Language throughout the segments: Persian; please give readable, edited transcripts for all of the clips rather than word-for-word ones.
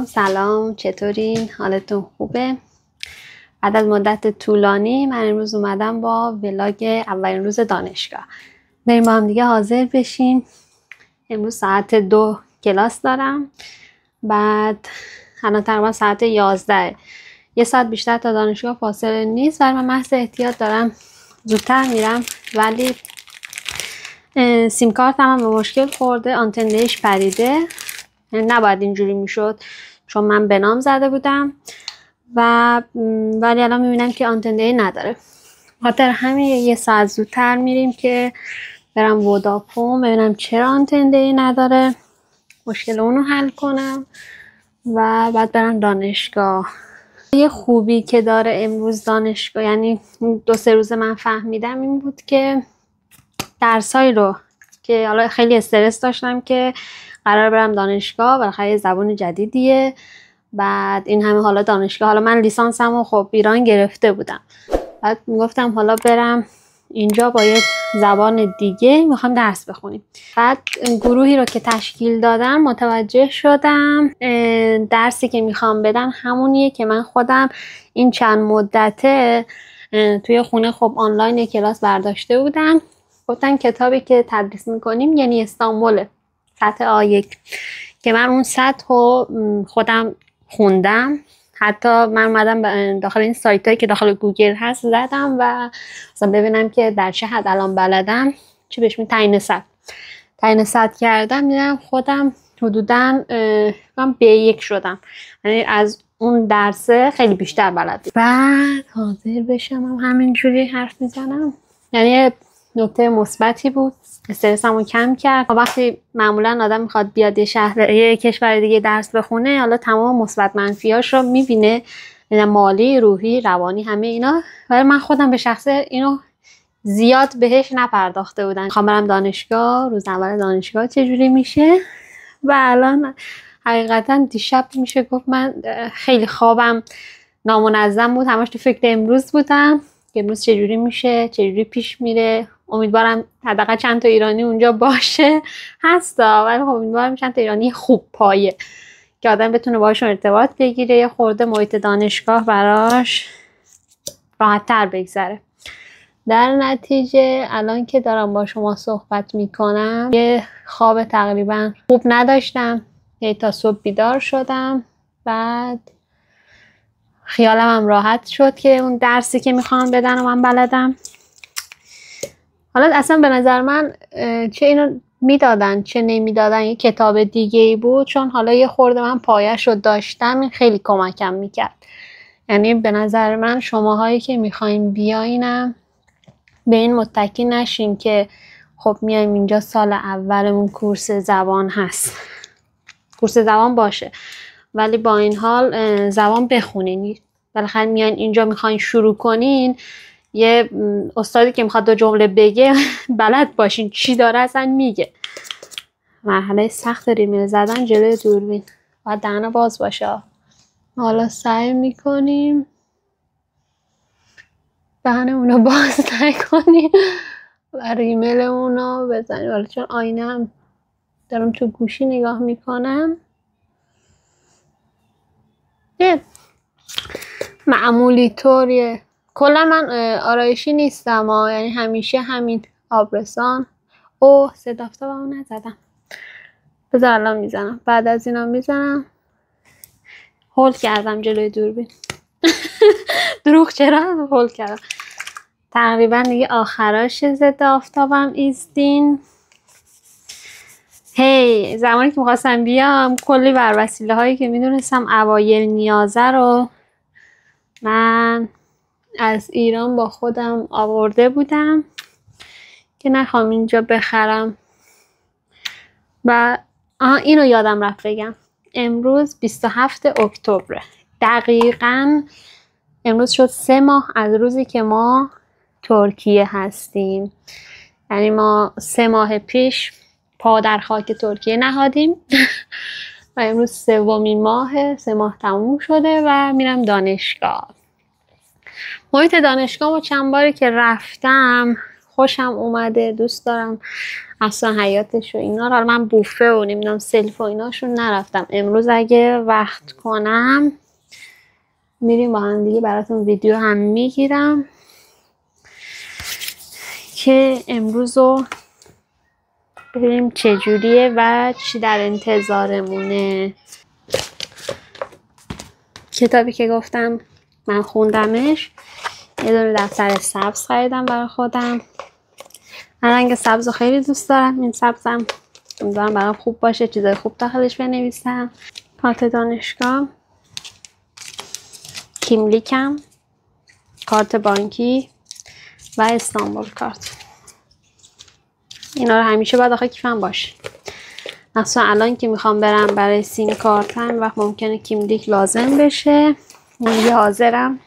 سلام چطورین؟ حالتون خوبه؟ بعد از مدت طولانی من امروز اومدم با ولاگ اولین روز دانشگاه. بریم با هم دیگه حاضر بشیم. امروز ساعت 2 کلاس دارم، بعد الان تقریبا ساعت 11. یه ساعت بیشتر تا دانشگاه فاصله نیست، ولی من محض احتیاط دارم زودتر میرم، ولی سیم کارتم هم به مشکل خورده، آنتنش پریده. نباید اینجوری میشد چون من به نام زده بودم ولی الان میبینم که آنتن نداره. خاطر همین یه ساعت زودتر میریم که برم ودافون ببینم چرا آنتن نداره، مشکل اونو حل کنم و بعد برم دانشگاه. یه خوبی که داره امروز دانشگاه، یعنی 2-3 روز من فهمیدم، این بود که درسایی رو که حالا خیلی استرس داشتم که قرار برم دانشگاه، بالاخره زبان جدیدیه، بعد این همه حالا دانشگاه، حالا من لیسانسمو خب ایران گرفته بودم، بعد میگفتم حالا برم اینجا با یه زبان دیگه میخوام درس بخونیم. بعد گروهی رو که تشکیل دادم متوجه شدم درسی که میخوام بدم همونیه که من خودم این چند مدته توی خونه خب آنلاین کلاس برداشته بودم. گفتن کتابی که تدریس میکنیم یعنی استانبوله، سطح A1، که من اون سطح رو خودم خوندم. حتی من اومدم داخل این سایت هایی که داخل گوگل هست زدم و مثلا ببینم که در چه حد الان بلدم، چی بهش میگن، تعیین سطح کردم، دیدم خودم حدوداً من B1 شدم، یعنی از اون درسه خیلی بیشتر بلدم. بعد حاضر بشم هم همینجوری حرف میزنم، یعنی نکته مثبتی بود، استرسمو کم کرد. وقتی معمولا آدم میخواد بیاد یه کشور دیگه درس بخونه، حالا تمام مثبت منفیاش رو میبینه، مالی، روحی، روانی، همه اینا، ولی من خودم به شخصه اینو زیاد بهش نپرداخته بودم. میخوام برم دانشگاه، روز اول دانشگاه چجوری میشه، و الان حقیقتا دیشب میشه گفت من خیلی خوابم نامنظم بود، همش تو فکر امروز بودم که امروز چجوری میشه، چجوری پیش میره. امیدوارم حداقل چند تا ایرانی اونجا باشه، هستا، ولی امیدوارم چند تا ایرانی خوب پایه که آدم بتونه باشون ارتباط بگیره، یه خورده محیط دانشگاه براش راحت تر بگذره. در نتیجه الان که دارم با شما صحبت میکنم یه خواب تقریبا خوب نداشتم، تا صبح بیدار شدم، بعد خیالم هم راحت شد که اون درسی که میخوام بدن و من بلدم. حالا اصلا به نظر من چه اینو میدادن چه نمیدادن یه کتاب دیگه ای بود، چون حالا یه خورده من پایش رو داشتم، این خیلی کمکم میکرد. یعنی به نظر من شماهایی که میخواین بیاینم به این متکی نشین که خب میایم اینجا سال اولمون کورس زبان هست، کورس زبان باشه، ولی با این حال زبان بخونین. بالاخره میان اینجا میخواین شروع کنین، یه استادی که میخواد 2 جمله بگه بلد باشین چی داره اصلا میگه. مرحله سخت ریمیل زدن جلوی دوربین، باید دهنه باز باشه. حالا سعی میکنیم دهنه اونو باز نکنیم و ریمیل اونو بزنیم. حالا چون آینه هم دارم تو گوشی نگاه میکنم، معمولی طوریه. کلا من آرایشی نیستم یعنی همیشه همین آبرسان. صدا افتابمو نزدم، بذار الان میزنم، بعد از اینا میزنم. هول کردم جلوی دوربین دروغ چرا هول کردم. تقریبا دیگه آخراش ضد آفتابم ایستین. زمانی که میخواستم بیام کلی بر وسیله هایی که میدونستم اوایل نیازه رو من از ایران با خودم آورده بودم که نخوام اینجا بخرم. و اینو یادم رفت بگم، امروز 27 اکتبر، دقیقاً امروز شد 3 ماه از روزی که ما ترکیه هستیم. یعنی ما 3 ماه پیش پا در خاک ترکیه نهادیم و امروز 3 ماه تموم شده و میرم دانشگاه. محیط دانشگاه و چند باری که رفتم خوشم اومده، دوست دارم اصلا حیاتش و اینا رو. من بوفه و نمیدونم سلف و ایناشون نرفتم. امروز اگه وقت کنم میریم با هم دیگه براتون ویدیو هم میگیرم که امروز رو ببینیم چجوریه و چی در انتظارمونه. کتابی که گفتم من خوندمش، یه دونه دفتر سبز خریدم برای خودم. من رنگ سبز رو خیلی دوست دارم. این سبزم امیدوارم برام خوب باشه، چیزای خوب داخلش بنویسم. کارت دانشگاه، کیملیکم، کارت بانکی و استانبول کارت. اینا رو همیشه باید آخه کیفم باشه. مثلا الان که میخوام برم برای سیم کارتم وقت ممکنه کیملیک لازم بشه. من دیگه حاضرم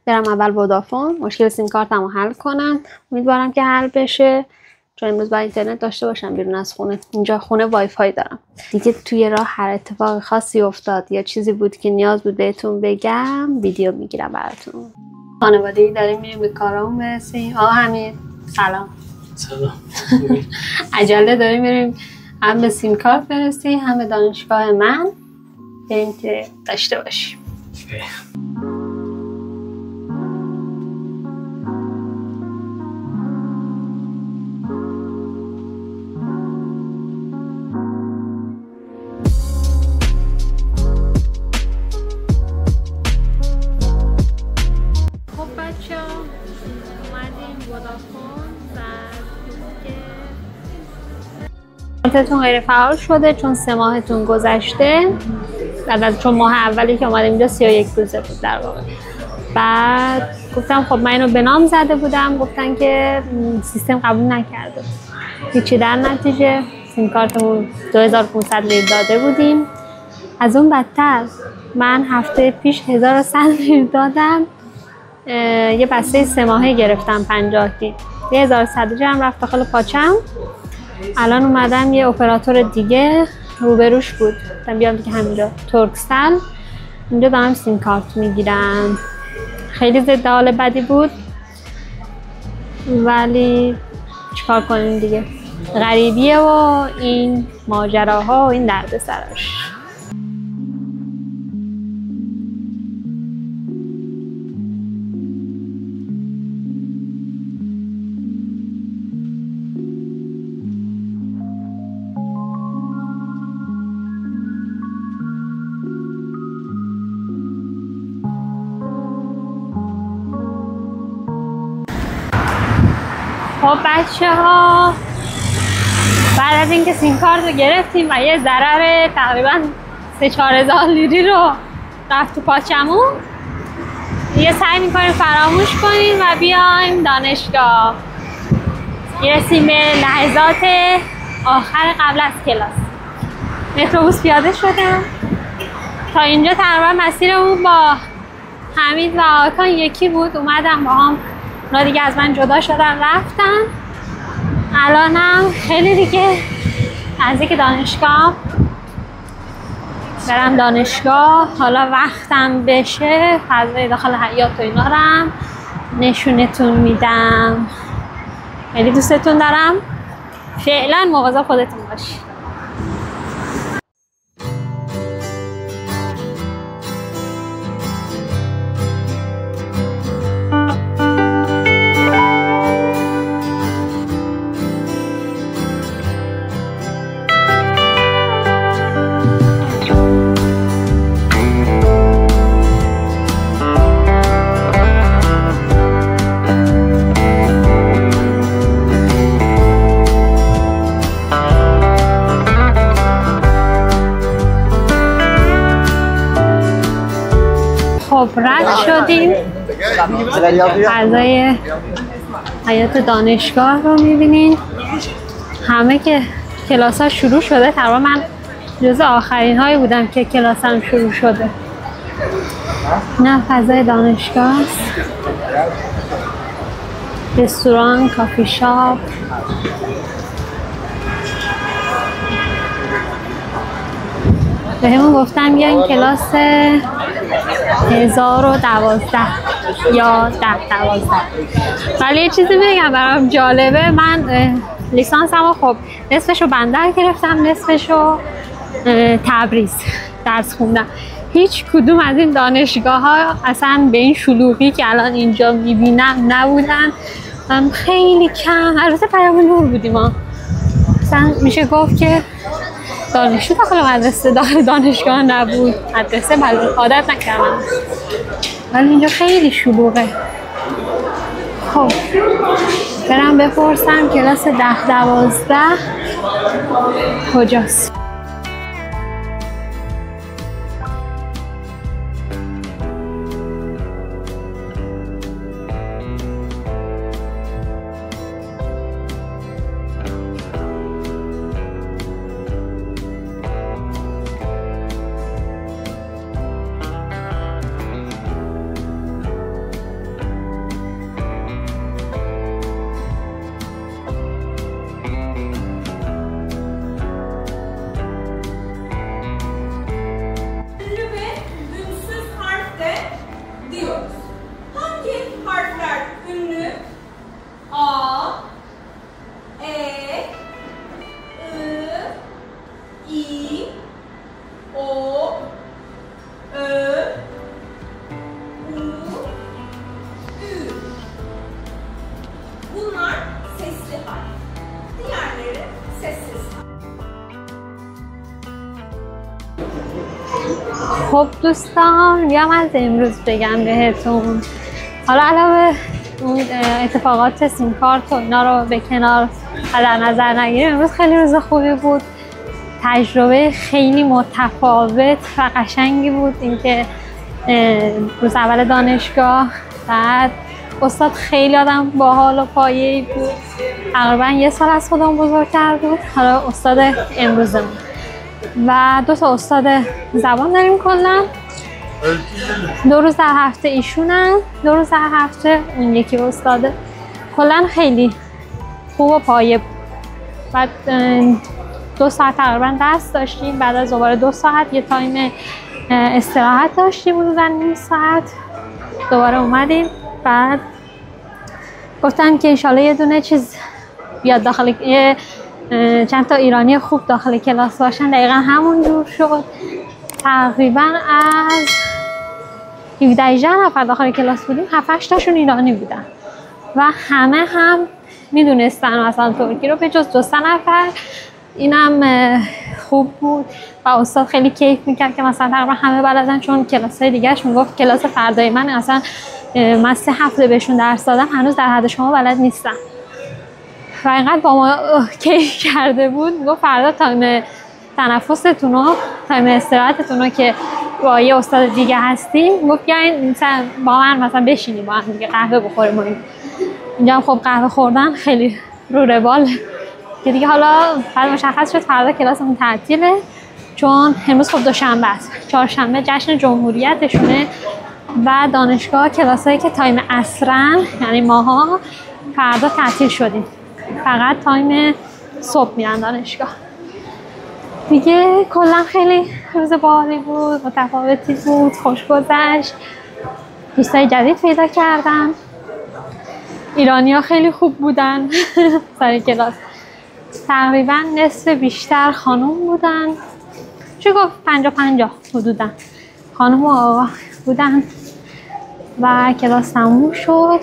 برم اول ودافون مشکل سیم کارتم رو حل کنم. امیدوارم که حل بشه چون امروز باید اینترنت داشته باشم بیرون از خونه. اینجا خونه وای فای دارم. دیگه توی راه هر اتفاق خاصی افتاد یا چیزی بود که نیاز بود بهتون بگم ویدیو میگیرم براتون. خانوادگی داریم میریم به کارامون برسیم. همین سلام. عجله داریم میریم هم به سیم کارت برسیم هم به دانشگاه من بریم که داشته باشیم. خب بچه ها اومدیم ودافون و کارتتون غیر فعال شده چون 3 ماهتون گذشته. بعد از چون ماه اولی که اومدیم اینجا 31 روزه بود در واقع. بعد گفتم خب من اینو به نام زده بودم، گفتن که سیستم قبول نکرده. هیچی در نتیجه سیم کارتمون 2500 لیره داده بودیم. از اون بدتر من هفته پیش 1100 لیره دادم. یه بسته 3 ماهه گرفتم 50 گیگ. 1100 هم رفت داخل پاچم. الان اومدم یه اپراتور دیگه روبروش بود، گفتم بیام دیگه همینجا ترکسل اینجا دارم سیم کارت میگیرم. خیلی ضد حال بدی بود ولی چیکار کنیم دیگه، غریبیه و این ماجراها و این دردسراش. خب بچه ها بعد از اینکه سیم کارت رو گرفتیم و یه ضرر تقریبا 3-4 هزار لیری رو رفت تو پاچمون، دیگه سعی میکنیم فراموش کنیم و بیایم دانشگاه. میرسیم به لحظات آخر قبل از کلاس. متروبوس پیاده شدم تا اینجا. تقریبا مسیرمون با حمید و آکان یکی بود. اومدم با هم، اونا دیگه از من جدا شدن رفتن. الانم خیلی دیگه نزدیک دانشگاه، برم دانشگاه. حالا وقتم بشه فضای داخل حیاط و اینا رم نشونتون میدم. خیلی دوستتون دارم. فعلا مواظب خودتون باشید. خب رد شدیم، فضای حیات دانشگاه رو میبینین. همه که کلاس ها شروع شده. تقریبا من جز آخرین هایی بودم که کلاس هم شروع شده. نه فضای دانشگاه است. رستوران، کافی شاپ. بهمون گفتن بیاین کلاس 1012 یا 1012. ولی یه چیزی بگم برام جالبه، من لیسانسمو خب نصفشو بندر گرفتم، نصفشو تبریز درس خوندم. هیچ کدوم از این دانشگاه ها اصلا به این شلوغی که الان اینجا میبینم نبودن. خیلی کم، البته پیام نور بودیم ما، اصلا میشه گفت که دانشجو داخل مدرسه دانشگاه نبود. مدرسه عادت نکردم، ولی اینجا خیلی شلوغه. خب برم بپرسم کلاس 10-12 کجاست. خب دوستان، بیام از امروز بگم بهتون. حالا علاوه اون اتفاقات سیم کارت و اینا رو به کنار در نظر نگیریم، امروز خیلی روز خوبی بود. تجربه خیلی متفاوت و قشنگی بود. اینکه روز اول دانشگاه، بعد استاد خیلی آدم باحال و پایه‌ای بود. تقریبا 1 سال از خودم بزرگتر بود. حالا استاد امروزمون و 2 تا استاد زبان داریم. کلا 2 روز در هفته ایشونن، 2 روز در هفته اون یکی استاده. کلا خیلی خوب و پایه بود. بعد 2 ساعت تقریبا درس داشتیم، بعد از دوباره 2 ساعت یه تایم استراحت داشتیم، حدوداً نیم ساعت دوباره اومدیم. بعد گفتم که انشالله یه دونه چیز بیاد داخل، یه چند تا ایرانی خوب داخل کلاس باشن. دقیقا همون جور شد. تقریبا از 17-18 نفر داخل کلاس بودیم، 7-8 تاشون ایرانی بودن و همه هم میدونستن مثلا ترکی رو، به جز 2-3 نفر. اینم خوب بود و استاد خیلی کیف میکرد که مثلا تقریبا همه بلدن، چون کلاسای دیگهش میگفت کلاس فردای من اصلا من 3 هفته بهشون درس دادم هنوز در حد شما بلد نیستم. و اینقدر با ما کیف کرده بود، میگفت فردا تایم تنفستون و تایم استراحتتون رو که با یه استاد دیگه هستیم، میگفت بیاین با من مثلا بشینیم با هم دیگه قهوه بخوریم. اینجا هم خب قهوه خوردن خیلی رو روال که دیگه. حالا بعد مشخص شد فردا کلاسمون تعطیله، چون امروز خب دوشنبه است، چهارشنبه جشن جمهوریتشونه و دانشگاه کلاسایی که تایم عصرن، یعنی ماها فردا تعطیل شدیم، فقط تایم صبح میرن دانشگاه دیگه. کلا خیلی روز باحالی بود، متفاوتی بود، خوش گذشت. دوستای جدید پیدا کردم. ایرانی‌ها خیلی خوب بودن. سر کلاس تقریبا نصف بیشتر خانوم بودن، چه گفت 50-50 حدودا خانوم و آقا بودن. و کلاس تموم شد،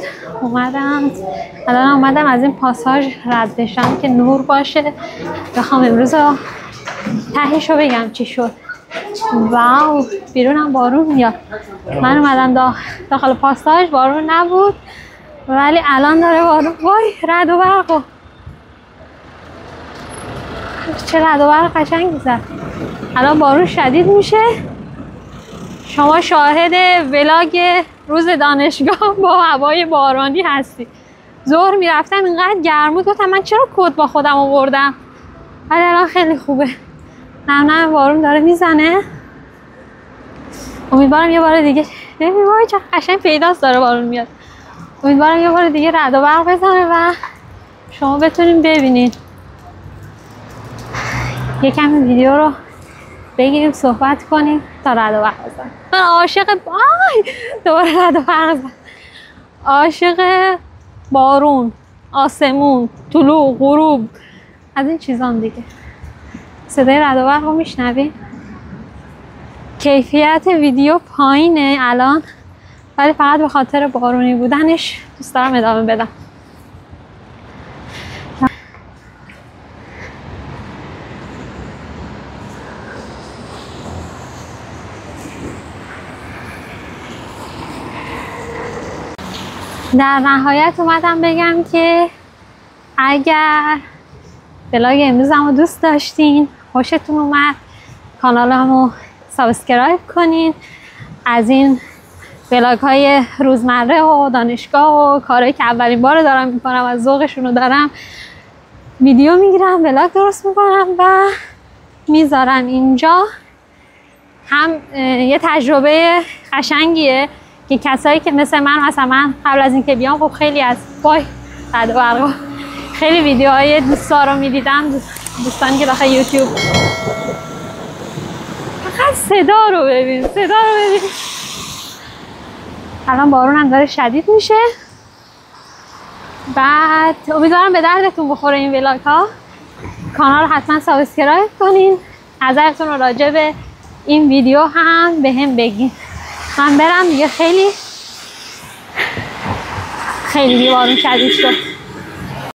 الان اومدم از این پاساژ رد بشم که نور باشه، بخوام امروز تهیشو بگم چی شد. واو، بیرونم بارون میاد. من اومدم داخل پاساژ، بارون نبود، ولی الان داره بارون. وای، رعد و برق، چه رعد و برق قشنگی زد. الان بارون شدید میشه. شما شاهد ولاگ روز دانشگاه با هوای بارانی هستی. ظهر میرفتم اینقدر گرم بود، گفتم من چرا کت با خودم آوردم، ولی الان خیلی خوبه. نه بارون داره میزنه. امیدوارم یه بار دیگه، وای چه قشنگ پیداست داره بارون میاد. امیدوارم یه بار دیگه رعد و برق بزنه و شما بتونین ببینید. یه کمی ویدیو رو بگیریم صحبت کنیم تا رد و برق بزن. من عاشق دوباره رد و برق بزن. عاشق بارون، آسمون، طلوع، غروب، از این چیزام دیگه. صدای رد و برق رو میشنوید؟ کیفیت ویدیو پایینه الان، ولی فقط به خاطر بارونی بودنش دوست دارم ادامه بدم. در نهایت اومدم بگم که اگر ولاگ امروزم رو دوست داشتین، خوشتون اومد، کانالمو سابسکرایب کنین. از این ولاگ های روزمره و دانشگاه و کارهایی که اولین بار دارم میکنم، از ذوقشون رو دارم ویدیو میگیرم، ولاگ درست میکنم و میذارم اینجا. هم یه تجربه قشنگیه که کسایی که مثل من قبل از اینکه بیام خب خیلی از رد و برق خیلی ویدیوهای دوستا رو میدیدم، دوستانی که داخل یوتیوب. فقط صدا رو ببین. الان بارون هم داره شدید میشه. بعد امیدوارم به دردتون بخوره این ولاگ ها. کانال رو حتما سابسکرایب کنین. نظرتون رو راجع به این ویدیو هم به هم بگین. من برم دیگه، خیلی بارون شدید شد.